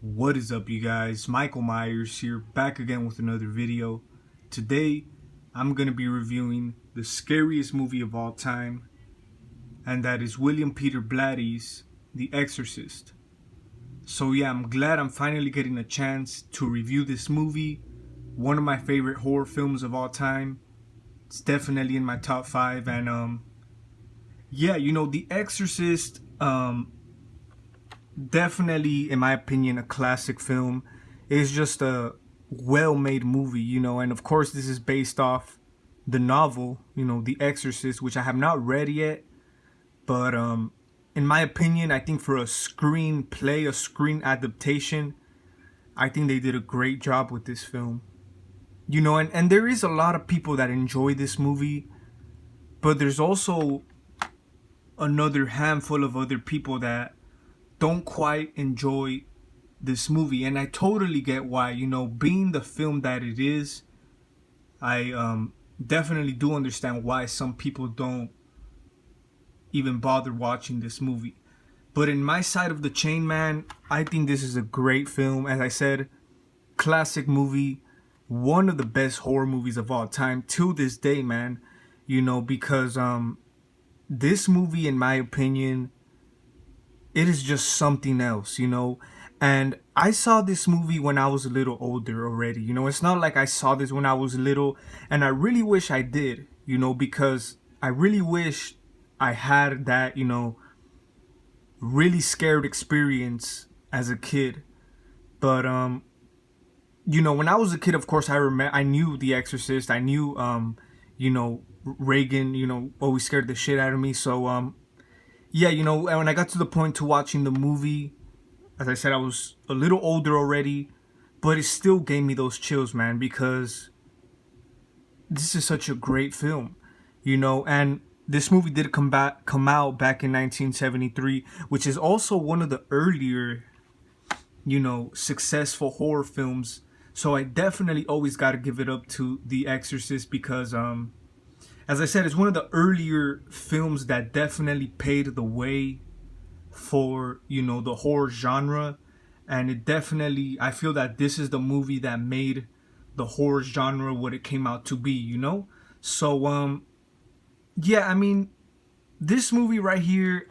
What is up, you guys? Michael Myers here, back again with another video. Today, I'm going to be reviewing the scariest movie of all time, and that is William Peter Blatty's The Exorcist. So yeah, I'm glad I'm finally getting a chance to review this movie, one of my favorite horror films of all time. It's definitely in my top 5, and yeah, The Exorcist, definitely, in my opinion, a classic film. It's just a well-made movie, and of course this is based off the novel, The Exorcist, which I have not read yet, but in my opinion, I think for a screenplay, a screen adaptation, I think they did a great job with this film. And there is a lot of people that enjoy this movie, but there's also another handful of other people that don't quite enjoy this movie, and I totally get why. Being the film that it is, I definitely do understand why some people don't even bother watching this movie. But in my side of the chain, man, I think this is a great film. As I said, classic movie, one of the best horror movies of all time to this day, man. Because this movie, in my opinion, it is just something else, And I saw this movie when I was a little older already. It's not like I saw this when I was little, and I really wish I did, because I really wish I had that, really scared experience as a kid. But when I was a kid, of course, I knew The Exorcist. I knew Reagan, always scared the shit out of me. So yeah, when I got to the point to watching the movie, as I said, I was a little older already, but it still gave me those chills, man, because this is such a great film, and this movie did come out back in 1973, which is also one of the earlier, successful horror films. So I definitely always got to give it up to The Exorcist because, as I said, it's one of the earlier films that definitely paved the way for, the horror genre. And it definitely, I feel that this is the movie that made the horror genre what it came out to be, So, yeah, I mean, this movie right here,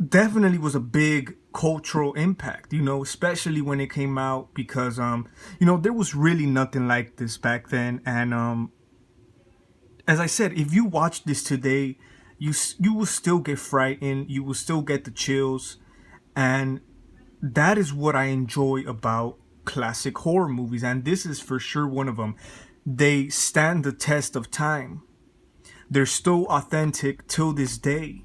definitely was a big cultural impact, especially when it came out because, there was really nothing like this back then. And, as I said, if you watch this today, you will still get frightened. You will still get the chills, and that is what I enjoy about classic horror movies. And this is for sure one of them. They stand the test of time. They're still authentic till this day.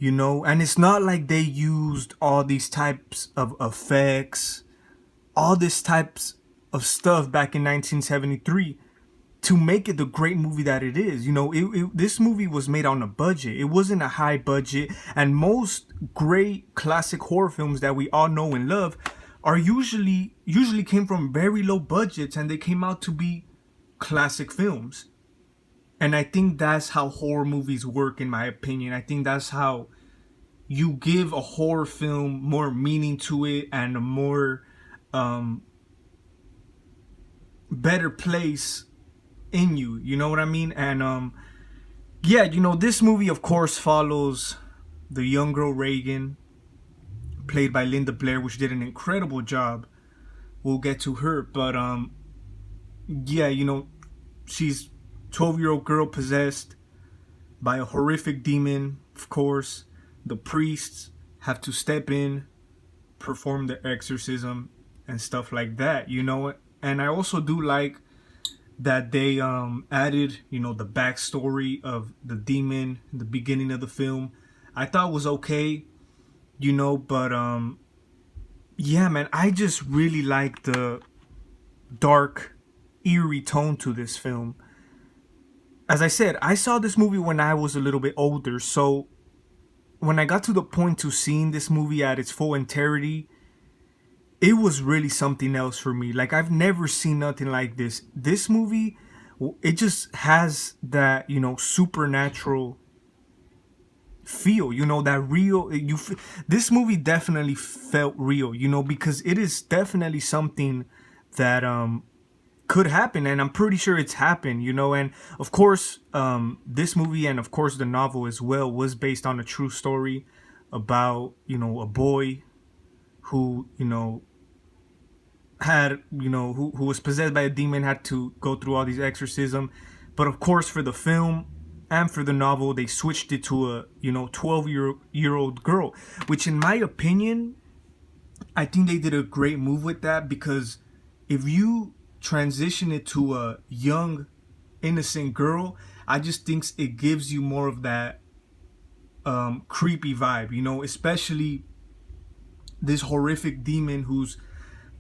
And it's not like they used all these types of effects, all these types of stuff back in 1973 to make it the great movie that it is. This movie was made on a budget. It wasn't a high budget, and most great classic horror films that we all know and love are usually came from very low budgets, and they came out to be classic films. And I think that's how horror movies work, in my opinion. I think that's how you give a horror film more meaning to it and a more better place in you, you know what I mean? And yeah, this movie of course follows the young girl Reagan, played by Linda Blair, which did an incredible job. We'll get to her, but yeah, she's 12-year-old girl possessed by a horrific demon. Of course, the priests have to step in, perform the exorcism and stuff like that, And I also do like that they added, the backstory of the demon in the beginning of the film. I thought was okay, but yeah, man, I just really like the dark, eerie tone to this film. As I said, I saw this movie when I was a little bit older, so when I got to the point to seeing this movie at its full entirety, it was really something else for me. Like, I've never seen nothing like this. This movie, it just has that, supernatural feel, that real this movie definitely felt real, because it is definitely something that could happen, and I'm pretty sure it's happened, and of course this movie, and of course the novel as well, was based on a true story about a boy who had who was possessed by a demon, had to go through all these exorcism. But of course, for the film and for the novel, they switched it to a 12-year-old girl, which in my opinion, I think they did a great move with that, because if you transition it to a young innocent girl, I just think it gives you more of that creepy vibe, especially this horrific demon who's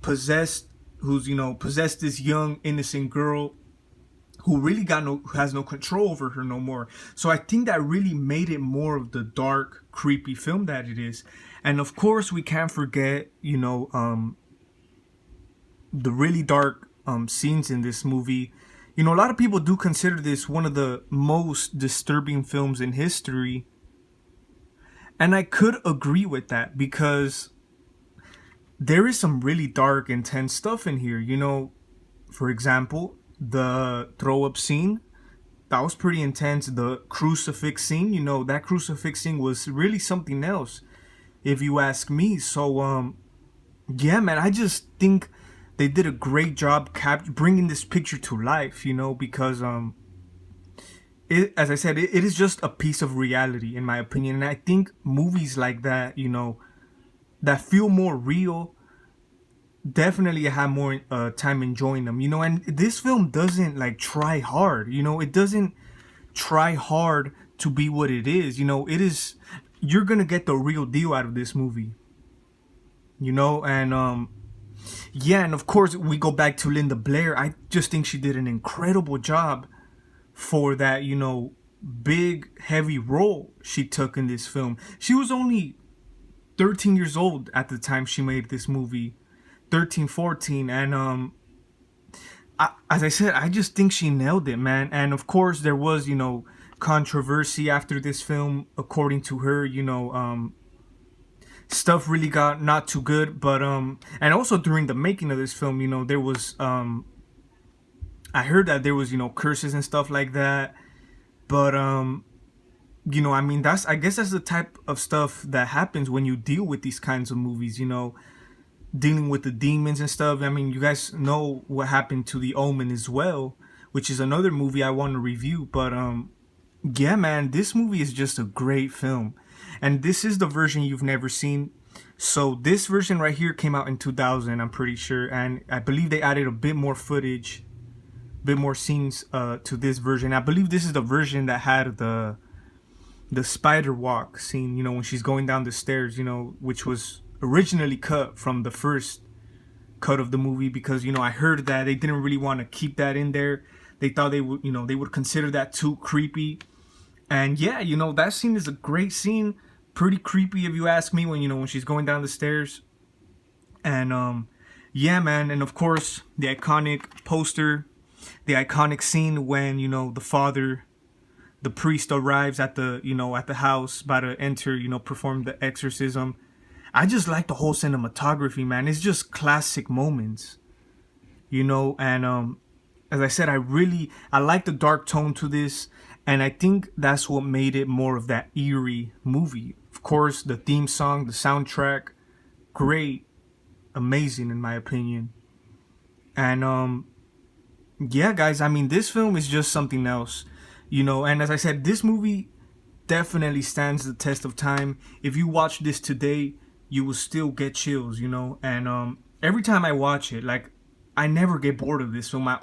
possessed this young innocent girl who really has no control over her no more. So I think that really made it more of the dark, creepy film that it is. And of course we can't forget the really dark scenes in this movie. A lot of people do consider this one of the most disturbing films in history, and I could agree with that, because there is some really dark, intense stuff in here. For example, the throw up scene, that was pretty intense. The crucifix scene, that crucifix scene was really something else, if you ask me. So yeah, man, I just think they did a great job bringing this picture to life, because as I said, it is just a piece of reality, in my opinion. And I think movies like that, that feel more real, definitely have more time enjoying them, and this film doesn't like try hard, it doesn't try hard to be what it is. It is, you're gonna get the real deal out of this movie, and yeah. And of course we go back to Linda Blair. I just think she did an incredible job for that big heavy role she took in this film. She was only 13 years old at the time she made this movie, 13, 14. And as I said, I just think she nailed it, man. And of course there was controversy after this film, according to her. Stuff really got not too good. But and also during the making of this film, there was I heard that there was curses and stuff like that. But I mean, I guess that's the type of stuff that happens when you deal with these kinds of movies, dealing with the demons and stuff. I mean, you guys know what happened to The Omen as well, which is another movie I want to review. But yeah, man, this movie is just a great film. And this is the version you've never seen. So this version right here came out in 2000, I'm pretty sure. And I believe they added a bit more footage, bit more scenes to this version. I believe this is the version that had the spider walk scene, when she's going down the stairs, which was originally cut from the first cut of the movie, because I heard that they didn't really want to keep that in there. They thought they would they would consider that too creepy. And yeah, that scene is a great scene, pretty creepy if you ask me, when when she's going down the stairs. And yeah, man. And of course the iconic poster, the iconic scene when the priest arrives at the at the house, about to enter, perform the exorcism. I just like the whole cinematography, man. It's just classic moments, and as I said, I like the dark tone to this, and I think that's what made it more of that eerie movie. Of course, the theme song, the soundtrack, great, amazing in my opinion. And yeah, guys, I mean, this film is just something else, and as I said, this movie definitely stands the test of time. If you watch this today, you will still get chills, and every time I watch it, like, I never get bored of this film. I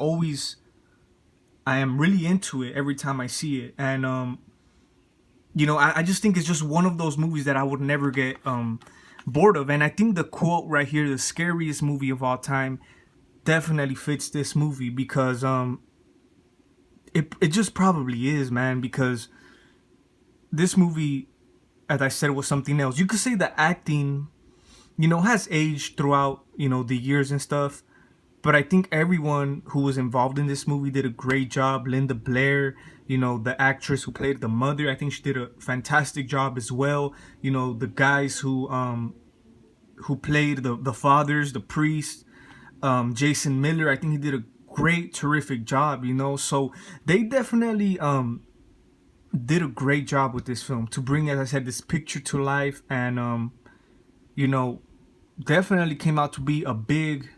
am really into it every time I see it. And I just think it's just one of those movies that I would never get bored of. And I think the quote right here, the scariest movie of all time, definitely fits this movie, because it just probably is, man, because this movie, as I said, was something else. You could say the acting, has aged throughout, the years and stuff. But I think everyone who was involved in this movie did a great job. Linda Blair, you know, the actress who played the mother, I think she did a fantastic job as well. You know, the guys who played the fathers, the priest, Jason Miller, I think he did a great, terrific job, you know. So they definitely did a great job with this film to bring, as I said, this picture to life, and you know, definitely came out to be a big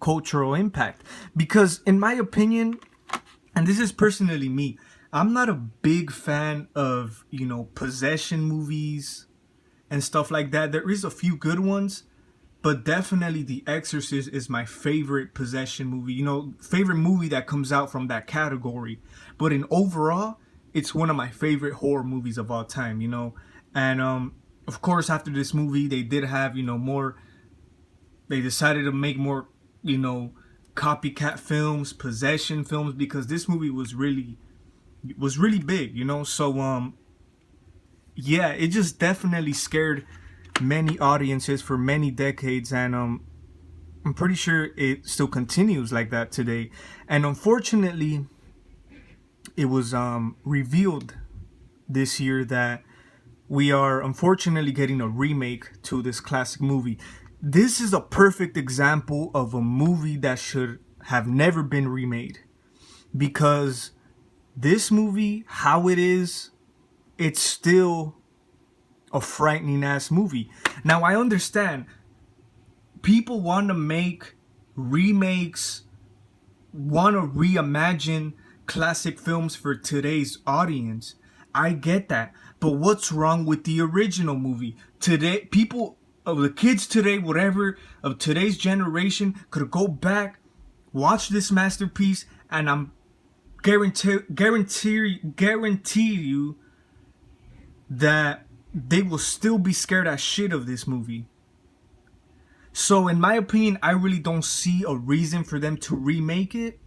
cultural impact. Because in my opinion, and this is personally me, I'm not a big fan of, you know, possession movies and stuff like that. There is a few good ones, but definitely The Exorcist is my favorite possession movie, you know, favorite movie that comes out from that category. But in overall, it's one of my favorite horror movies of all time, you know. And of course, after this movie, they did have, you know, more, they decided to make more, you know, copycat films, possession films, because this movie was really big, you know. So yeah, it just definitely scared many audiences for many decades, and I'm pretty sure it still continues like that today. And unfortunately, it was revealed this year that we are unfortunately getting a remake to this classic movie. This is a perfect example of a movie that should have never been remade, because this movie, how it is, it's still a frightening ass movie. Now I understand people want to make remakes, want to reimagine classic films for today's audience. I get that. But what's wrong with the original movie? Today, people, the kids today, whatever, of today's generation could go back, watch this masterpiece, and I'm guarantee you that they will still be scared as shit of this movie. So in my opinion, I really don't see a reason for them to remake it.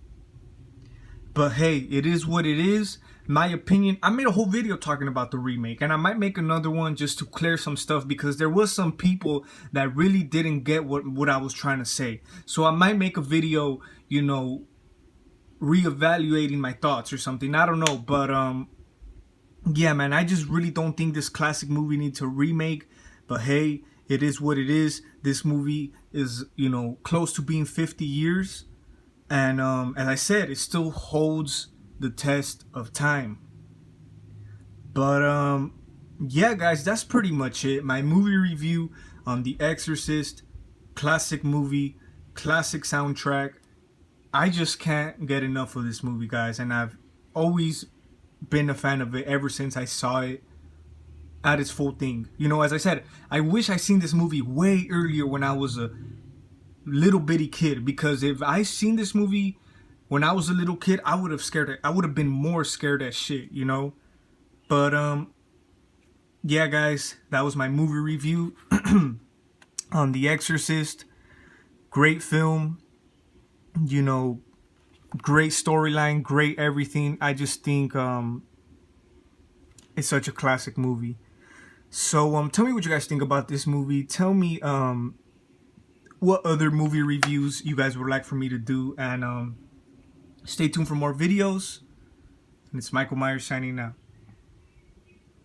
But hey, it is what it is. My opinion, I made a whole video talking about the remake, and I might make another one just to clear some stuff, because there was some people that really didn't get what I was trying to say. So I might make a video, you know, reevaluating my thoughts or something. I don't know, but yeah, man, I just really don't think this classic movie needs a remake. But hey, it is what it is. This movie is, you know, close to being 50 years. And as I said, it still holds the test of time. But yeah, guys, that's pretty much it. My movie review on The Exorcist. Classic movie, classic soundtrack. I just can't get enough of this movie, guys. And I've always been a fan of it ever since I saw it at its full thing. You know, as I said, I wish I seen this movie way earlier when I was a little bitty kid, because if I seen this movie when I was a little kid, I would have been more scared as shit, you know. But yeah, guys, that was my movie review on The Exorcist. Great film, you know, great storyline, great everything. I just think it's such a classic movie. So tell me what you guys think about this movie. Tell me what other movie reviews you guys would like for me to do, and stay tuned for more videos. And it's Michael Myers signing out.